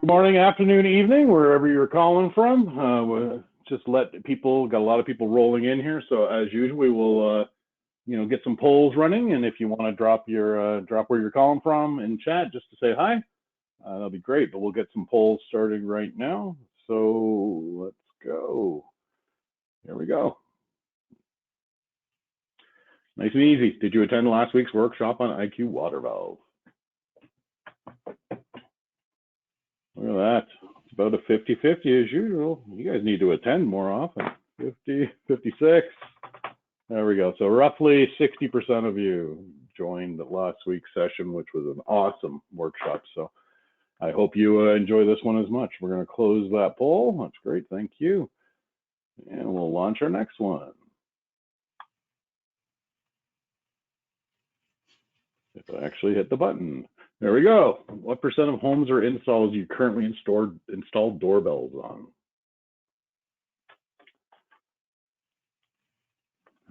Morning, afternoon, evening, wherever you're calling from. We'll just let people, got a lot of people rolling in here. So as usual, we will, get some polls running. And if you want to drop where you're calling from in chat just to say hi, that'll be great. But we'll get some polls starting right now. So let's go. Here we go. Nice and easy. Did you attend last week's workshop on IQ water valves? Look at that. It's about a 50-50 as usual. You guys need to attend more often. 50, 56. There we go. So roughly 60% of you joined last week's session, which was an awesome workshop. So I hope you enjoy this one as much. We're going to close that poll. That's great. Thank you. And we'll launch our next one. If I actually hit the button. There we go. What percent of homes or installs you currently installed doorbells on?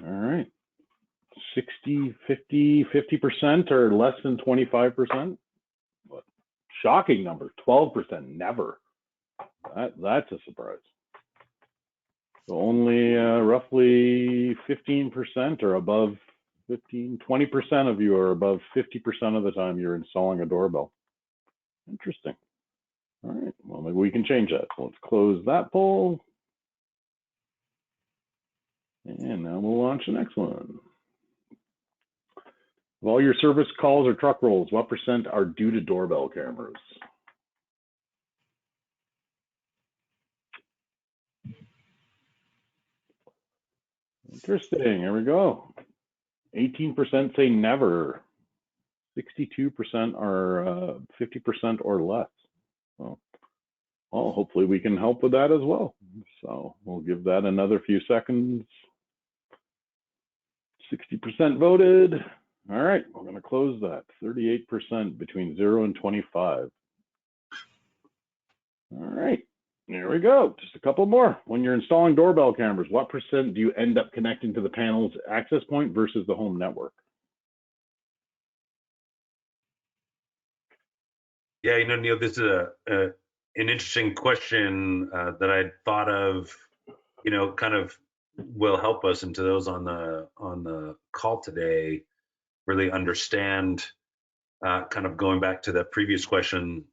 All right. 60, 50, 50% or less than 25%? Shocking number, 12%, never. That's a surprise. So only roughly 15% or above 20% of you are above 50% of the time you're installing a doorbell. Interesting. All right, well, maybe we can change that. So let's close that poll. And now we'll launch the next one. Of all your service calls or truck rolls, what percent are due to doorbell cameras? Interesting, here we go. 18% say never. 62% are 50% or less. So, well, hopefully we can help with that as well. So we'll give that another few seconds. 60% voted. All right, we're going to close that. 38% between 0 and 25. All right, there we go. Just a couple more. When you're installing doorbell cameras, what percent do you end up connecting to the panel's access point versus the home network? Yeah, Neil, this is an interesting question that I'd thought of, kind of will help us, and to those on the call today, really understand, kind of going back to the previous question,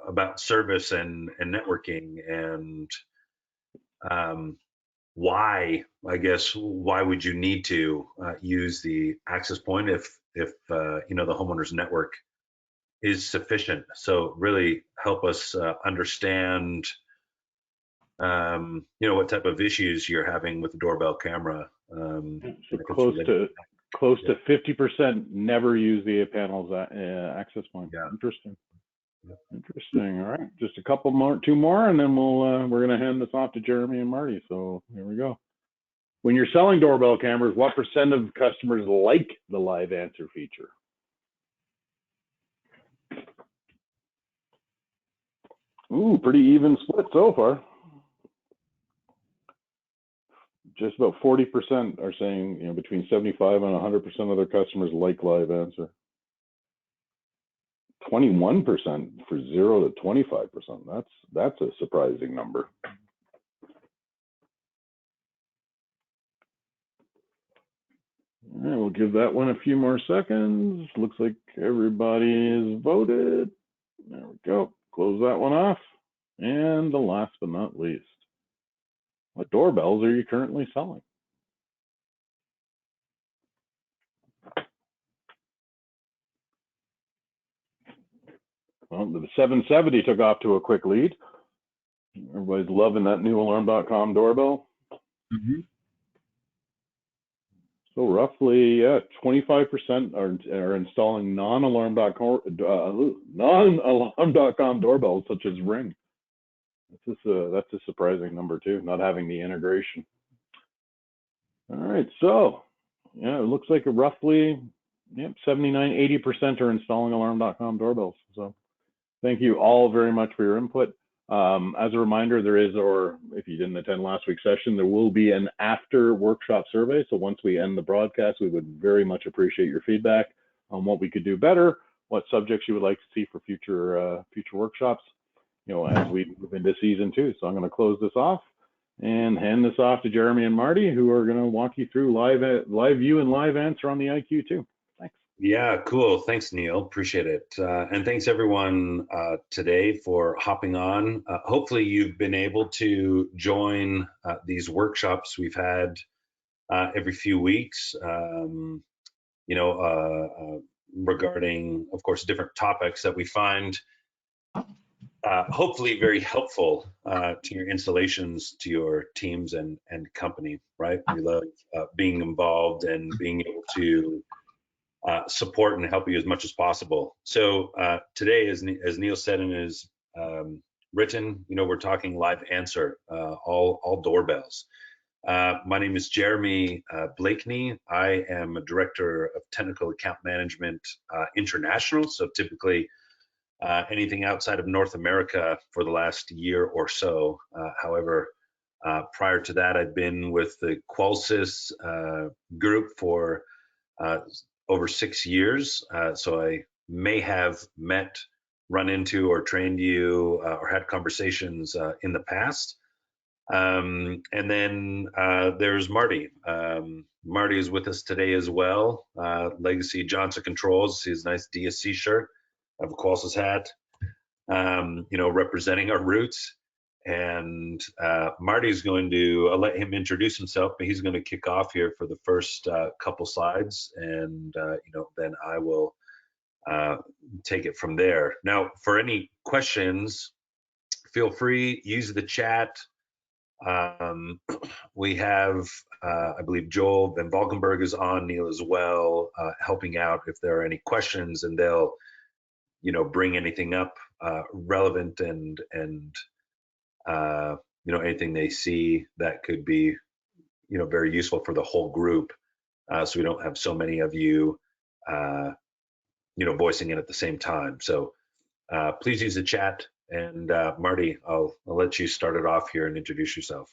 about service and networking, and why would you need to use the access point if the homeowner's network is sufficient? So really help us understand, what type of issues you're having with the doorbell camera. So close to 50% never use the panel's access point. Yeah. Interesting. Yeah. Interesting. All right, just a couple more, two more, and then we're going to hand this off to Jeremy and Marty. So here we go. When you're selling doorbell cameras, what percent of customers like the live answer feature? Ooh, pretty even split so far. Just about 40% are saying, between 75 and 100% of their customers like live answer. 21% for 0 to 25%. That's a surprising number. All right, we'll give that one a few more seconds. Looks like everybody is voted. There we go. Close that one off. And the last but not least, what doorbells are you currently selling? Well, the 770 took off to a quick lead. Everybody's loving that new alarm.com doorbell. Mm-hmm. So roughly, 25% are installing non-alarm.com doorbells such as Ring. That's a surprising number too, not having the integration. All right, so yeah, it looks like roughly 79-80% are installing alarm.com doorbells. So thank you all very much for your input. As a reminder, there is, or if you didn't attend last week's session, there will be an after workshop survey. So once we end the broadcast, we would very much appreciate your feedback on what we could do better, what subjects you would like to see for future workshops, as we move into season 2. So I'm going to close this off and hand this off to Jeremy and Marty, who are going to walk you through live view and live answer on the IQ2. Thanks. Yeah, cool. Thanks, Neil. Appreciate it. And thanks everyone today for hopping on. Hopefully you've been able to join these workshops we've had every few weeks, regarding, of course, different topics that we find hopefully very helpful to your installations, to your teams and company, right? We love being involved and being able to support and help you as much as possible. So today, as Neil said in his written, we're talking live answer, all doorbells. My name is Jeremy Blakeney. I am a director of technical account management international. So typically anything outside of North America for the last year or so. However, prior to that, I've been with the Qualsys group for over 6 years. So I may have met, run into, or trained you or had conversations in the past. And then there's Marty. Marty is with us today as well. Legacy Johnson Controls. His nice DSC shirt. I have a Qualsys hat. Representing our roots. And Marty's going to, I'll let him introduce himself, but he's going to kick off here for the first couple slides, and then I will take it from there. Now, for any questions, feel free, use the chat. We have, I believe, Joel Van Valkenburg is on, Neil as well, helping out if there are any questions, and they'll, bring anything up relevant and anything they see that could be, very useful for the whole group. So we don't have so many of you, voicing it at the same time. So please use the chat. And Marty, I'll let you start it off here and introduce yourself.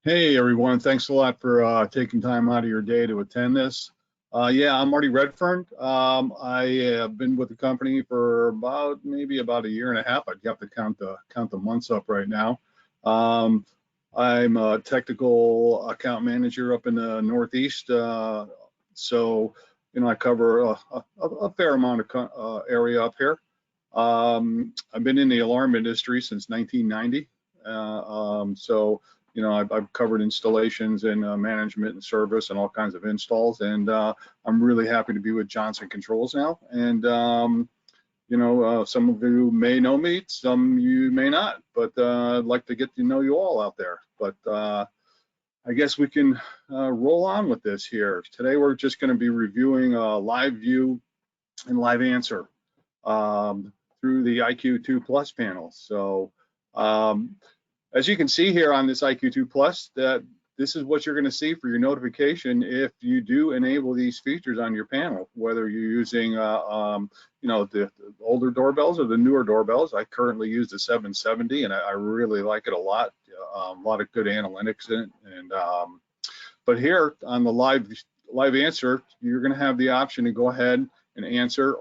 Hey, everyone. Thanks a lot for taking time out of your day to attend this. I'm Marty Redfern. I have been with the company for maybe about a year and a half. I'd have to count the months up right now. I'm a technical account manager up in the Northeast. So I cover a fair amount of area up here. I've been in the alarm industry since 1990. I've covered installations and management and service and all kinds of installs, and I'm really happy to be with Johnson Controls now. And some of you may know me, some you may not, but I'd like to get to know you all out there. But I guess we can roll on with this here. Today we're just going to be reviewing live view and live answer through the IQ2 Plus panel. So as you can see here on this IQ2 Plus, that this is what you're going to see for your notification if you do enable these features on your panel, whether you're using the older doorbells or the newer doorbells. I currently use the 770, and I really like it a lot. A lot of good analytics in it. But here on the live answer, you're going to have the option to go ahead and answer,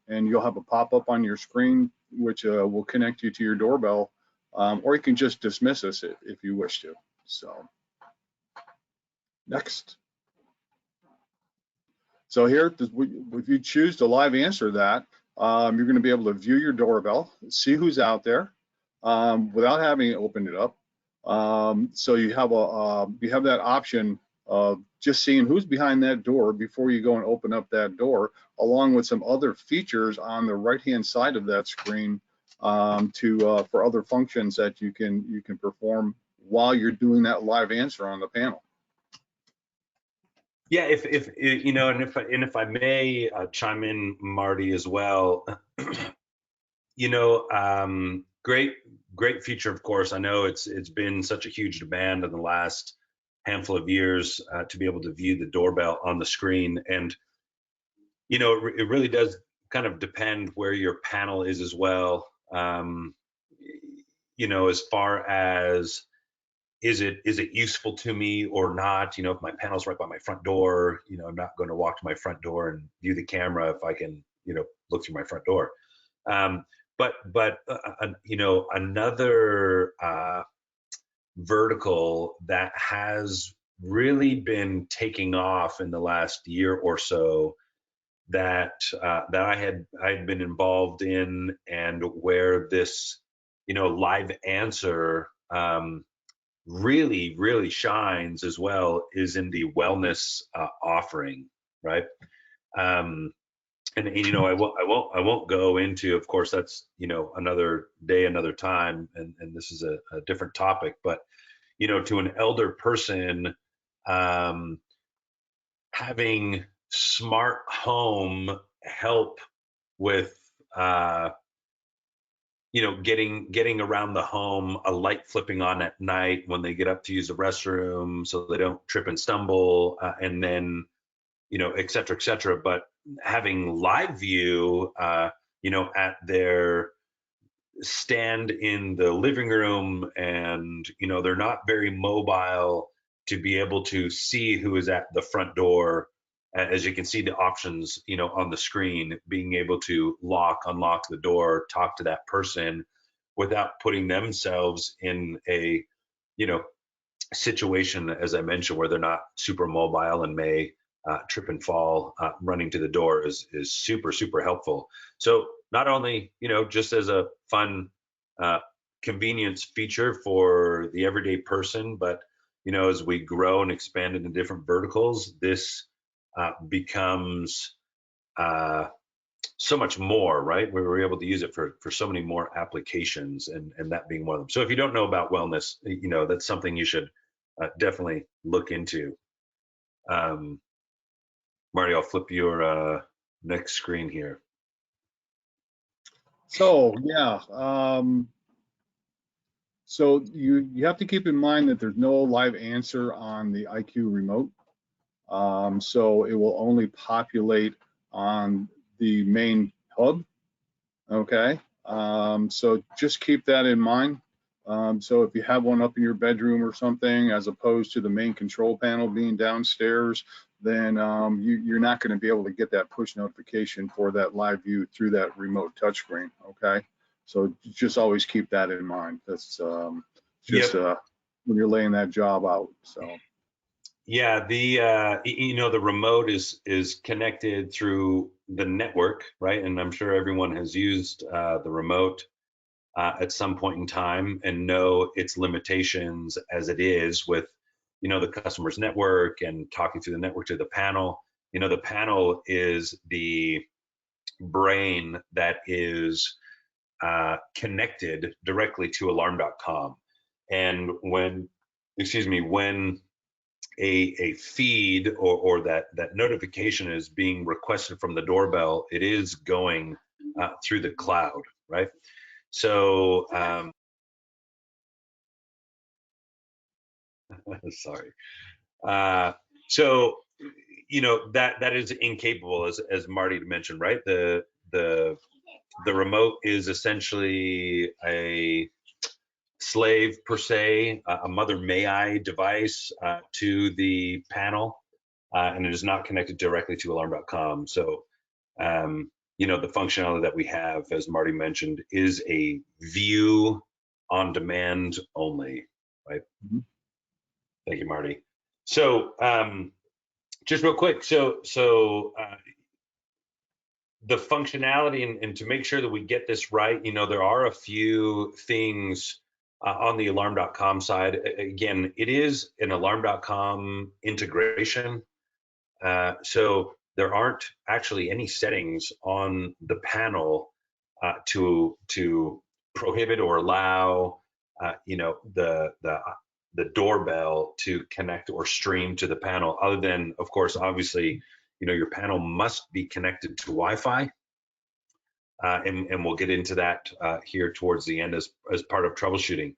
and you'll have a pop-up on your screen which will connect you to your doorbell, or you can just dismiss us if you wish to. So next. So here, if you choose to live answer that, you're going to be able to view your doorbell, see who's out there without having opened it up. So you have that option of just seeing who's behind that door before you go and open up that door, along with some other features on the right-hand side of that screen for other functions that you can perform while you're doing that live answer on the panel. Yeah, if I may chime in, Marty, as well. Great feature, of course. I know it's been such a huge demand in the last handful of years to be able to view the doorbell on the screen, and it really does kind of depend where your panel is as well. As far as is it useful to me or not? If my panel's right by my front door, I'm not going to walk to my front door and view the camera if I can, look through my front door. Another vertical that has really been taking off in the last year or so that I had been involved in, and where this live answer really shines as well, is in the wellness offering, right? And I won't go into, of course, that's another day, another time, and this is a different topic, but to an elder person, having smart home help with getting around the home, a light flipping on at night when they get up to use the restroom so they don't trip and stumble, and then et cetera, et cetera. But having live view, at their stand in the living room, and they're not very mobile to be able to see who is at the front door. As you can see the options on the screen, being able to unlock the door, talk to that person without putting themselves in a situation, as I mentioned, where they're not super mobile and may trip and fall running to the door, is super helpful. So not only just as a fun convenience feature for the everyday person, but as we grow and expand into different verticals, this becomes so much more, right? We're able to use it for so many more applications, and that being one of them. So if you don't know about wellness, that's something you should definitely look into. Marty, I'll flip your next screen here. So yeah, so you have to keep in mind that there's no live answer on the IQ remote. So it will only populate on the main hub. Okay. So just keep that in mind. So if you have one up in your bedroom or something, as opposed to the main control panel being downstairs, then you're not going to be able to get that push notification for that live view through that remote touchscreen. Okay. So just always keep that in mind. That's just when you're laying that job out. So. Yeah, the remote is connected through the network, right? And I'm sure everyone has used the remote at some point in time and know its limitations as it is with the customer's network and talking through the network to the panel. The panel is the brain that is connected directly to alarm.com. And when a feed or that notification is being requested from the doorbell, it is going through the cloud, right? So sorry. So that is incapable, as Marty mentioned, right? The remote is essentially a slave per se, a mother may I device to the panel, and it is not connected directly to alarm.com. So the functionality that we have, as Marty mentioned, is a view on demand only, right? Mm-hmm. Thank you, Marty. So just real quick, so the functionality, and to make sure that we get this right, there are a few things on the alarm.com side. Again, it is an alarm.com integration. So there aren't actually any settings on the panel to prohibit or allow the doorbell to connect or stream to the panel, other than, of course, obviously, your panel must be connected to Wi-Fi. And we'll get into that here towards the end as part of troubleshooting.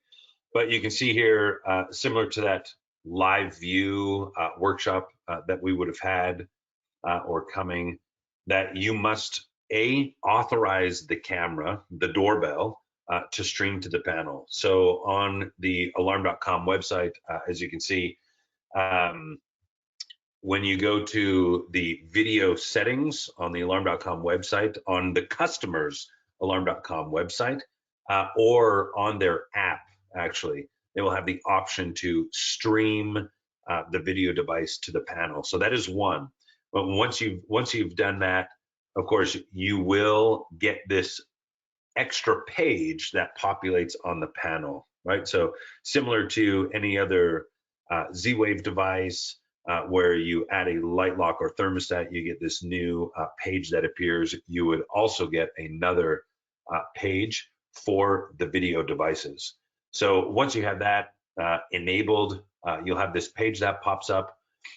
But you can see here, similar to that live view workshop that we would have had or coming, that you must authorize the camera, the doorbell, to stream to the panel. So on the alarm.com website, as you can see, when you go to the video settings on the alarm.com website, on the customer's alarm.com website, or on their app, actually, they will have the option to stream the video device to the panel. So that is one. But once you've done that, of course, you will get this extra page that populates on the panel, right? So similar to any other Z-Wave device, where you add a light lock or thermostat, you get this new page that appears. You would also get another page for the video devices. So once you have that enabled, you'll have this page that pops up.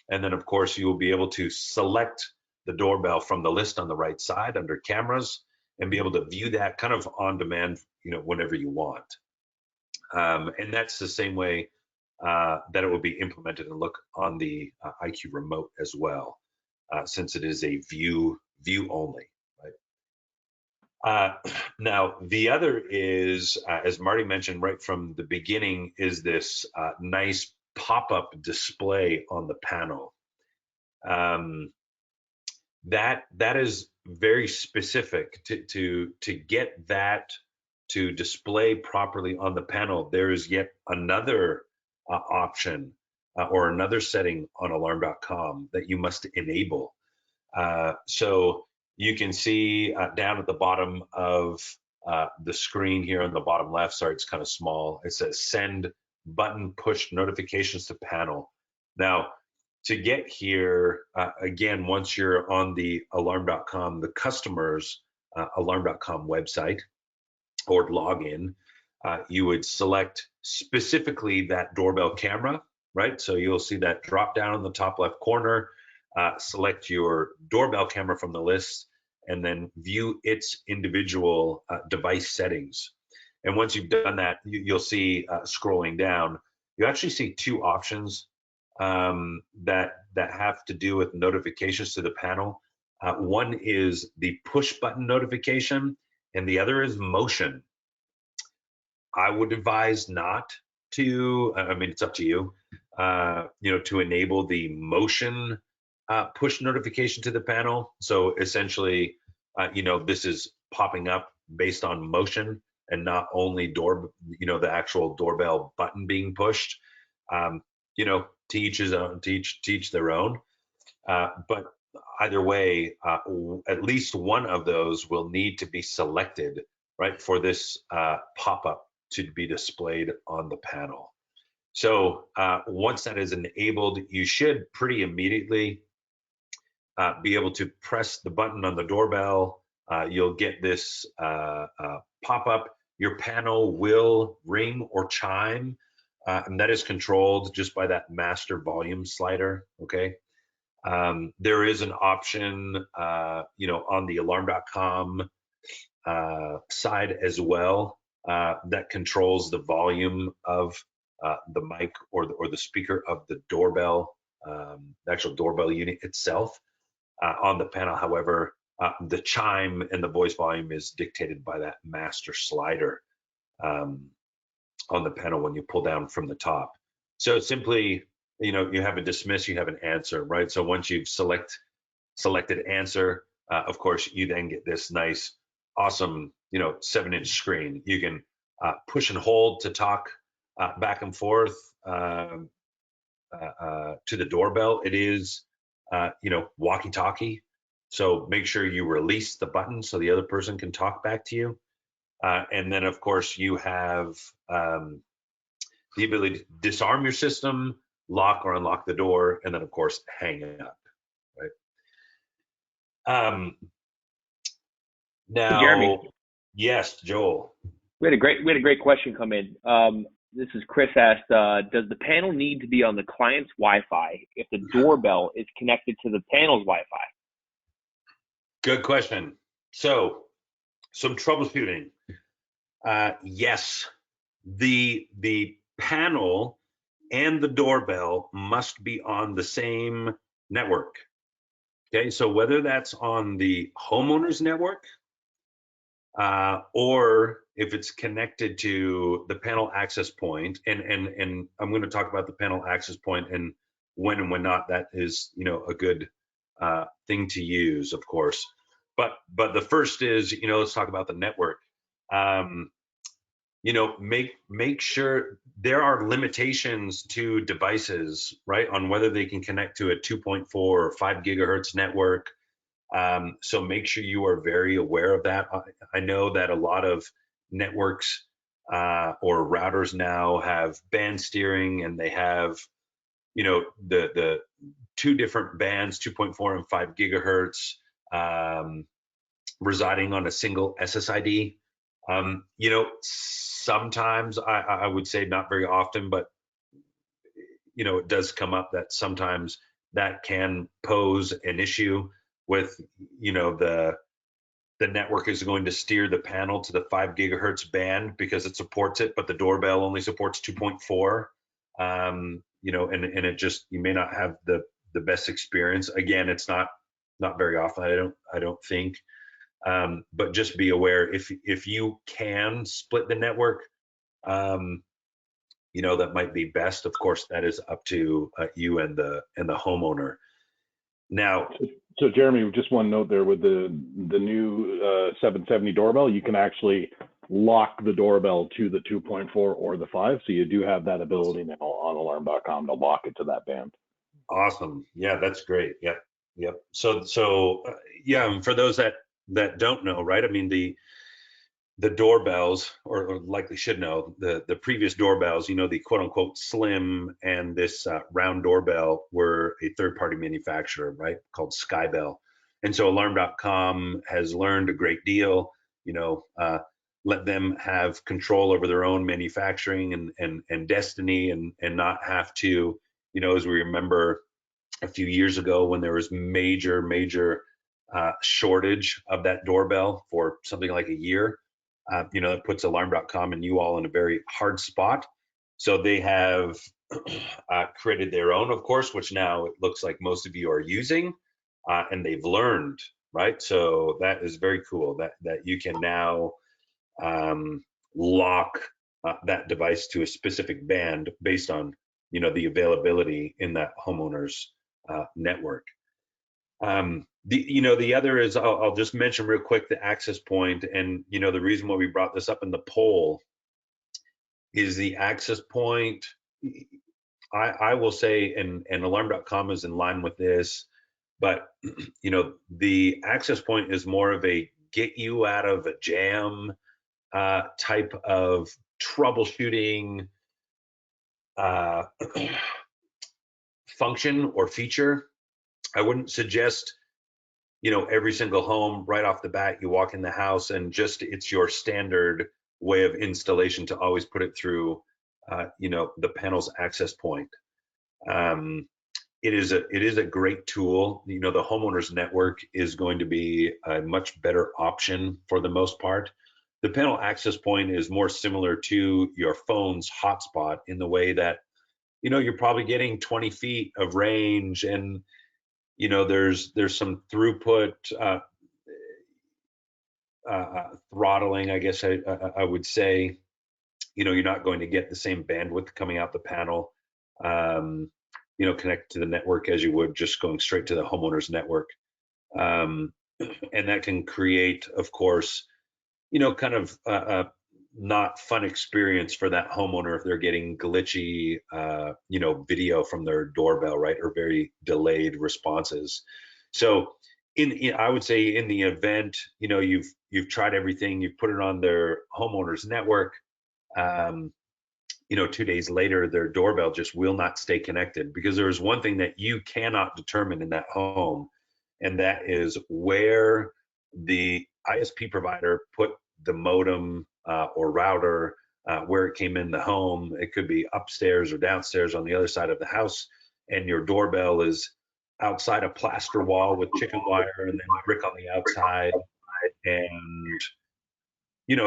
And then, of course, you will be able to select the doorbell from the list on the right side under cameras and be able to view that kind of on demand, whenever you want. And that's the same way that it will be implemented and look on the IQ remote as well, since it is a view only, right? Now, the other is, as Marty mentioned right from the beginning, is this nice pop-up display on the panel. That is very specific to get that to display properly on the panel. There is yet another option or another setting on alarm.com that you must enable. So you can see down at the bottom of the screen here on the bottom left, sorry, it's kind of small. It says send button push notifications to panel. Now, to get here, again, once you're on the alarm.com, the customer's alarm.com website or login, you would select specifically that doorbell camera, right? So you'll see that drop down in the top left corner, select your doorbell camera from the list, and then view its individual device settings. And once you've done that, you'll see scrolling down, you actually see two options that have to do with notifications to the panel. One is the push button notification, and the other is motion. I would advise not to. I mean, it's up to you. To enable the motion push notification to the panel. So essentially, this is popping up based on motion and not only the actual doorbell button being pushed. To each his own, teach their own. But either way, at least one of those will need to be selected, right, for this pop-up to be displayed on the panel. So once that is enabled, you should pretty immediately be able to press the button on the doorbell. You'll get this pop-up. Your panel will ring or chime. And that is controlled just by that master volume slider, okay? There is an option, on the alarm.com side as well that controls the volume of the mic or the speaker of the doorbell, the actual doorbell unit itself. On the panel, however, the chime and the voice volume is dictated by that master slider on the panel when you pull down from the top. So simply, you have a dismiss, you have an answer, right? So once you've selected answer, of course, you then get this nice, awesome, 7-inch screen. You can push and hold to talk back and forth to the doorbell. It is, walkie-talkie. So make sure you release the button so the other person can talk back to you. And then, of course, you have the ability to disarm your system, lock or unlock the door, and then, of course, hang it up, right? Now, Jeremy. Yes, Joel. We had a great question come in. This is Chris asked, does the panel need to be on the client's Wi-Fi if the doorbell is connected to the panel's Wi-Fi? Good question. So, some troubleshooting. Yes, the panel and the doorbell must be on the same network. Okay, so whether that's on the homeowner's network or if it's connected to the panel access point, and I'm going to talk about the panel access point and when and when not, that is, a good thing to use, of course. But the first is, let's talk about the network. Make sure there are limitations to devices, right, on whether they can connect to a 2.4 or 5 gigahertz network. So make sure you are very aware of that. I know that a lot of networks or routers now have band steering, and they have, the two different bands, 2.4 and 5 gigahertz, residing on a single SSID. Sometimes I would say not very often, but it does come up that sometimes that can pose an issue with, the network is going to steer the panel to the 5 gigahertz band because it supports it, but the doorbell only supports 2.4. And it just, you may not have the best experience. Again, it's not very often, I don't think. But just be aware, if you can split the network, that might be best. Of course, that is up to you and the homeowner. Now, so Jeremy, just one note there with the new 770 doorbell, you can actually lock the doorbell to the 2.4 or the 5. So you do have that ability now on alarm.com to lock it to that band. Awesome. Yeah, that's great. Yep. So yeah, and for those that don't know, right? I mean, the doorbells, or likely should know, the previous doorbells, the quote unquote slim and this round doorbell were a third party manufacturer, right, called Skybell. And so alarm.com has learned a great deal, let them have control over their own manufacturing and destiny, and not have to, as we remember a few years ago when there was major shortage of that doorbell for something like a year. It puts alarm.com and you all in a very hard spot. So they have created their own, of course, which now it looks like most of you are using, and they've learned, right? So that is very cool that you can now lock that device to a specific band based on, the availability in that homeowner's network. The other is, I'll just mention real quick the access point, and the reason why we brought this up in the poll is the access point. I will say, and alarm.com is in line with this, but the access point is more of a get you out of a jam type of troubleshooting function or feature. I wouldn't suggest, every single home right off the bat, you walk in the house and just, it's your standard way of installation to always put it through, the panel's access point. It is a great tool. The homeowner's network is going to be a much better option for the most part. The panel access point is more similar to your phone's hotspot in the way that, you're probably getting 20 feet of range, and there's some throughput throttling, I guess I would say. You're not going to get the same bandwidth coming out the panel, connect to the network as you would just going straight to the homeowner's network. And that can create, of course, kind of not fun experience for that homeowner if they're getting glitchy, video from their doorbell, right, or very delayed responses. So I would say in the event, you've tried everything, you've put it on their homeowner's network, 2 days later, their doorbell just will not stay connected, because there is one thing that you cannot determine in that home, and that is where the ISP provider put the modem or router, where it came in the home. It could be upstairs or downstairs on the other side of the house, and your doorbell is outside a plaster wall with chicken wire and then brick on the outside, and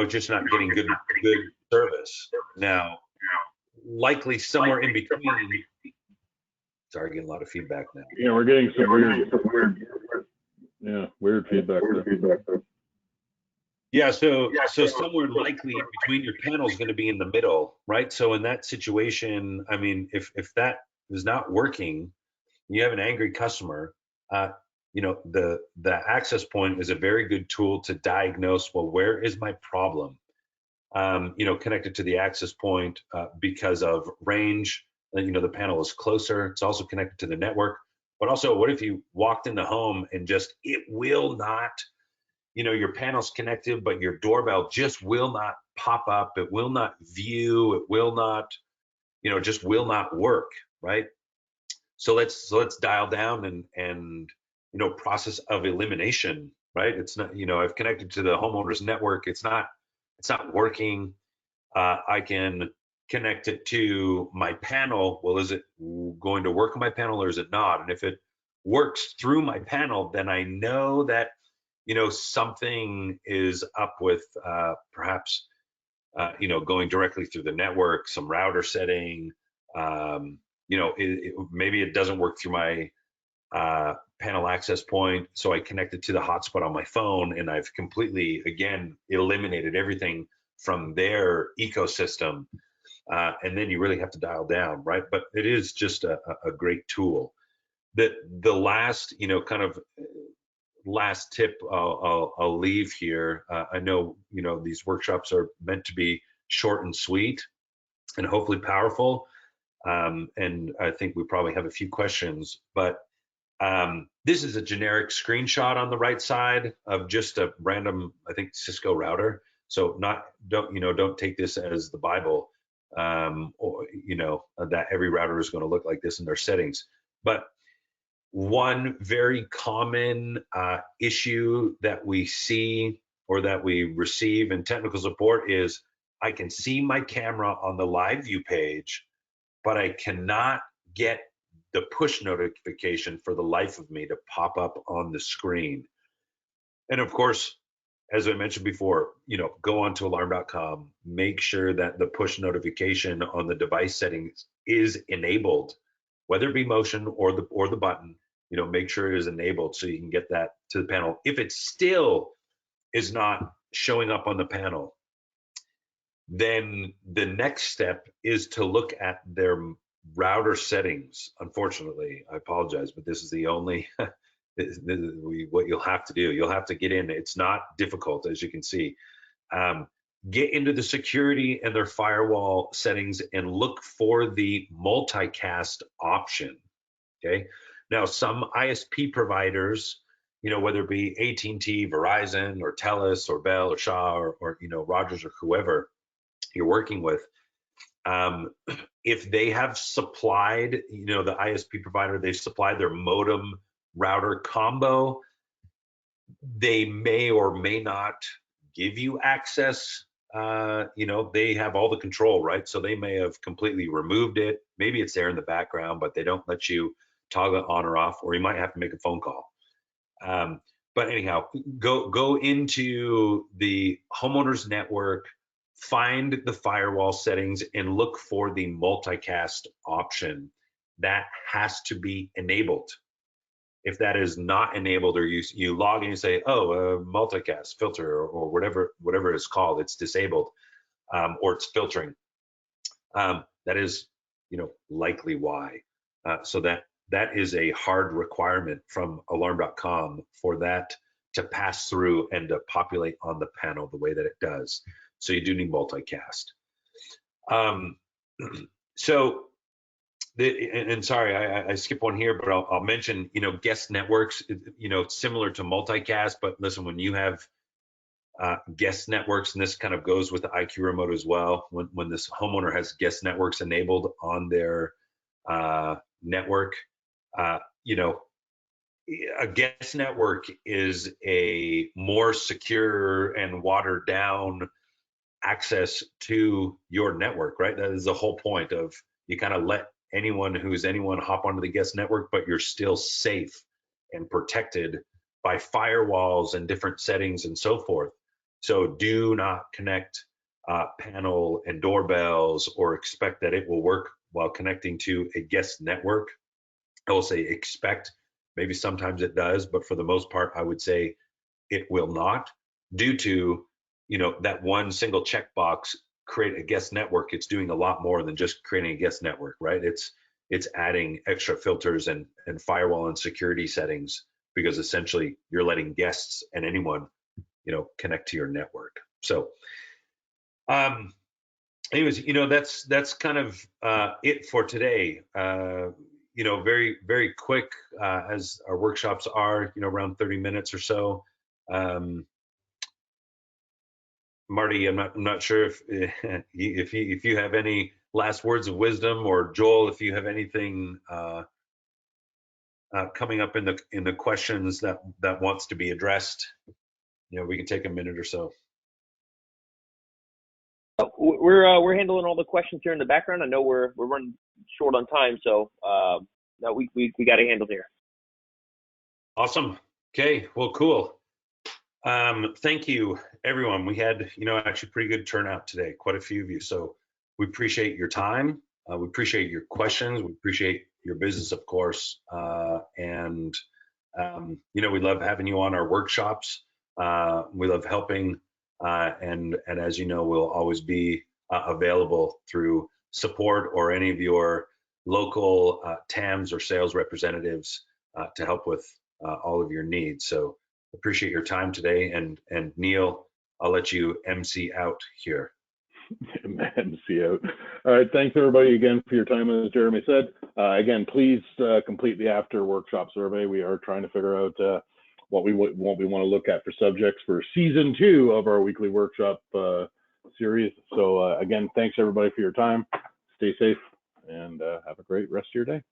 just not getting good service. Now, likely somewhere in between. Sorry, getting a lot of feedback now. Yeah, we're getting some weird feedback. Yeah, so somewhere likely in between your panel is going to be in the middle, right? So in that situation, I mean, if that is not working, you have an angry customer, the access point is a very good tool to diagnose, well, where is my problem? Connected to the access point because of range, the panel is closer. It's also connected to the network. But also, what if you walked in the home and just, it will not, your panel's connected, but your doorbell just will not pop up. It will not view. It will not, just will not work, right? So let's dial down and process of elimination, right? It's not, I've connected to the homeowner's network. It's not working. I can connect it to my panel. Well, is it going to work on my panel or is it not? And if it works through my panel, then I know that, something is up with perhaps, going directly through the network, some router setting. Maybe it doesn't work through my panel access point. So I connect it to the hotspot on my phone, and I've completely, again, eliminated everything from their ecosystem. And then you really have to dial down, right? But it is just a great tool. The last, kind of last tip I'll leave here. I know, these workshops are meant to be short and sweet and hopefully powerful. And I think we probably have a few questions, but this is a generic screenshot on the right side of just a random, I think, Cisco router. So don't take this as the Bible, or that every router is going to look like this in their settings. But one very common issue that we see or that we receive in technical support is I can see my camera on the live view page, but I cannot get the push notification for the life of me to pop up on the screen. And of course, as I mentioned before, go on to alarm.com, make sure that the push notification on the device settings is enabled, whether it be motion or the button, make sure it is enabled so you can get that to the panel. If it still is not showing up on the panel, then the next step is to look at their router settings. Unfortunately, I apologize, but this is the only what you'll have to do. You'll have to get in. It's not difficult, as you can see. Get into the security and their firewall settings and look for the multicast option. Okay. Now, some ISP providers, whether it be AT&T, Verizon, or Telus, or Bell, or Shaw, or Rogers, or whoever you're working with, if they have supplied, the ISP provider, they've supplied their modem router combo, they may or may not give you access. They have all the control, right? So they may have completely removed it. Maybe it's there in the background, but they don't let you toggle it on or off, or you might have to make a phone call. But anyhow, go into the homeowner's network, find the firewall settings, and look for the multicast option. That has to be enabled. If that is not enabled, or you log in and say, multicast filter or whatever it's called, it's disabled, or it's filtering, that is likely why. So that is a hard requirement from alarm.com for that to pass through and to populate on the panel the way that it does. So you do need multicast. Sorry, I skip one here, but I'll mention, guest networks, similar to multicast. But listen, when you have guest networks, and this kind of goes with the IQ remote as well, when this homeowner has guest networks enabled on their network, a guest network is a more secure and watered down access to your network, right? That is the whole point of, you kind of let anyone hop onto the guest network, but you're still safe and protected by firewalls and different settings and so forth. So do not connect panel and doorbells or expect that it will work while connecting to a guest network. I will say expect, maybe sometimes it does, but for the most part, I would say it will not, due to that one single checkbox, create a guest network. It's doing a lot more than just creating a guest network, right? it's adding extra filters and firewall and security settings, because essentially you're letting guests and anyone, connect to your network. So, anyways, that's kind of it for today. Very, very quick, as our workshops are, around 30 minutes or so. Marty, I'm not sure if you have any last words of wisdom, or Joel, if you have anything coming up in the questions that wants to be addressed. We can take a minute or so. We're handling all the questions here in the background. I know we're running short on time, so no, we got it handled here. Awesome. Okay. Well, cool. Thank you, everyone. We had, actually pretty good turnout today, quite a few of you. So we appreciate your time. We appreciate your questions. We appreciate your business, of course. And we love having you on our workshops. We love helping. And as you know, we'll always be available through support or any of your local TAMs or sales representatives to help with all of your needs. So appreciate your time today. And Neil, I'll let you MC out here. MC out. All right. Thanks everybody again for your time. As Jeremy said, again, please complete the after workshop survey. We are trying to figure out what we want to look at for subjects for season 2 of our weekly workshop series. So again, thanks everybody for your time. Stay safe and have a great rest of your day.